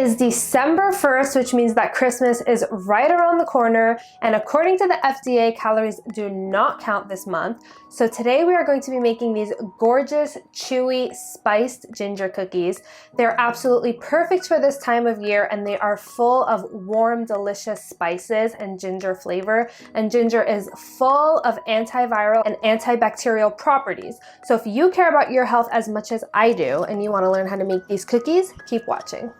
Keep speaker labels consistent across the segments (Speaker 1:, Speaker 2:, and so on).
Speaker 1: is December 1st, which means that Christmas is right around the corner, and according to the FDA, calories do not count this month. So today we are going to be making these gorgeous, chewy, spiced ginger cookies. They're absolutely perfect for this time of year, and they are full of warm, delicious spices and ginger flavor. And ginger is full of antiviral and antibacterial properties. So if you care about your health as much as I do, and you want to learn how to make these cookies, keep watching.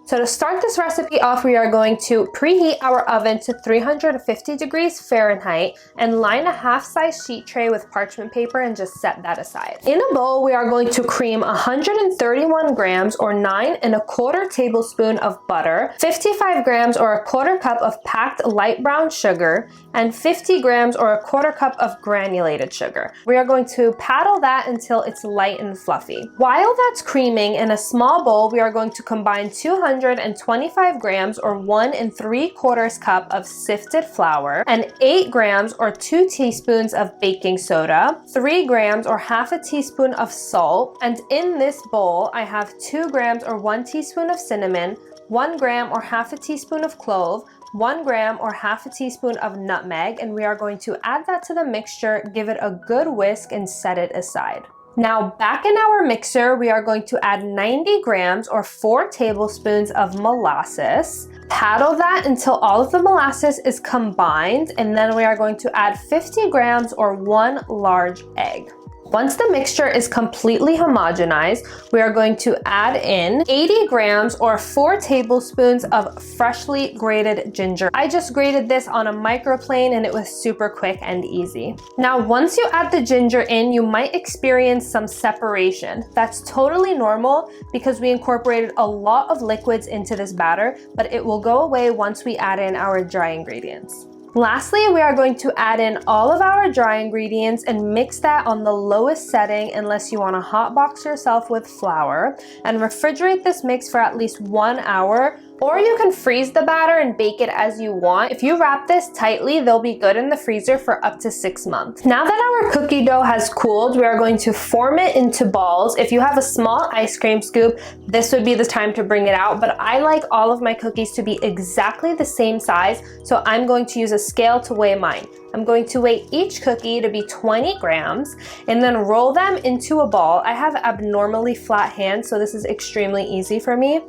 Speaker 1: So to start this recipe off, we are going to preheat our oven to 350 degrees Fahrenheit and line a half-size sheet tray with parchment paper and just set that aside. In a bowl, we are going to cream 131 grams or 9 1/4 tablespoons of butter, 55 grams or 1/4 cup of packed light brown sugar, and 50 grams or 1/4 cup of granulated sugar. We are going to paddle that until it's light and fluffy. While that's creaming, in a small bowl, we are going to combine 225 grams or 1 3/4 cup of sifted flour and 8 grams or 2 teaspoons of baking soda, 3 grams or half a teaspoon of salt, and in this bowl I have 2 grams or 1 teaspoon of cinnamon, 1 gram or half a teaspoon of clove, 1 gram or half a teaspoon of nutmeg, and we are going to add that to the mixture, give it a good whisk, and set it aside. Now back in our mixer, we are going to add 90 grams or 4 tablespoons of molasses. Paddle that until all of the molasses is combined, and then we are going to add 50 grams or 1 large egg. Once the mixture is completely homogenized, we are going to add in 80 grams or 4 tablespoons of freshly grated ginger. I just grated this on a microplane and it was super quick and easy. Now, once you add the ginger in, you might experience some separation. That's totally normal because we incorporated a lot of liquids into this batter, but it will go away once we add in our dry ingredients. Lastly, we are going to add in all of our dry ingredients and mix that on the lowest setting unless you want to hotbox yourself with flour, and refrigerate this mix for at least 1 hour, or you can freeze the batter and bake it as you want. If you wrap this tightly, they'll be good in the freezer for up to 6 months. Now that our cookie dough has cooled, we are going to form it into balls. If you have a small ice cream scoop, this would be the time to bring it out, but I like all of my cookies to be exactly the same size, so I'm going to use a scale to weigh mine. I'm going to weigh each cookie to be 20 grams and then roll them into a ball. I have abnormally flat hands, so this is extremely easy for me.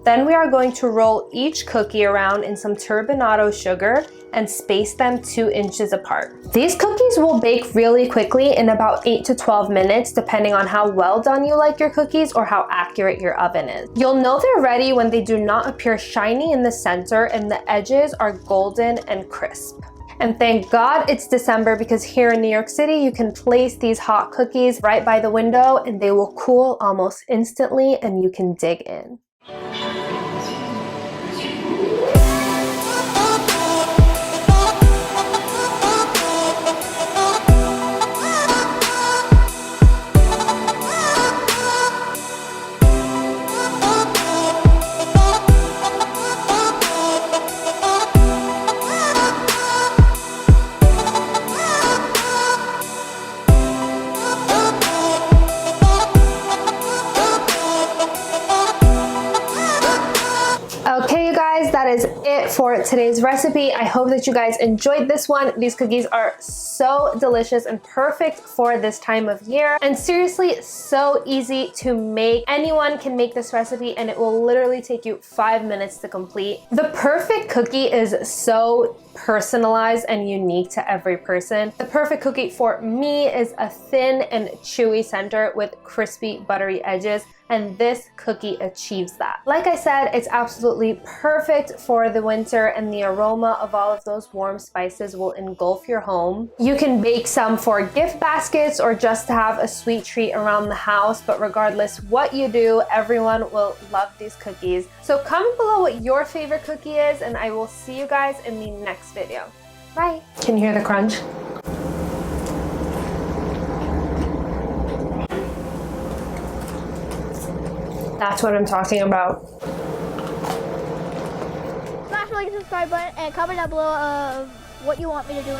Speaker 1: Then we are going to roll each cookie around in some turbinado sugar and space them 2 inches apart. These cookies will bake really quickly in about 8 to 12 minutes, depending on how well done you like your cookies or how accurate your oven is. You'll know they're ready when they do not appear shiny in the center and the edges are golden and crisp. And thank God it's December, because here in New York City, you can place these hot cookies right by the window and they will cool almost instantly and you can dig in. Okay, you guys, that is it for today's recipe. I hope that you guys enjoyed this one. These cookies are so delicious and perfect for this time of year, and seriously, so easy to make. Anyone can make this recipe and it will literally take you 5 minutes to complete. The perfect cookie is so personalized and unique to every person. The perfect cookie for me is a thin and chewy center with crispy, buttery edges, and this cookie achieves that. Like I said, it's absolutely perfect for the winter, and the aroma of all of those warm spices will engulf your home. You can bake some for gift baskets or just to have a sweet treat around the house, but regardless what you do, everyone will love these cookies. So comment below what your favorite cookie is, and I will see you guys in the next video. Bye! Can you hear the crunch? That's what I'm talking about.
Speaker 2: Smash the like and subscribe button and comment down below what you want me to do.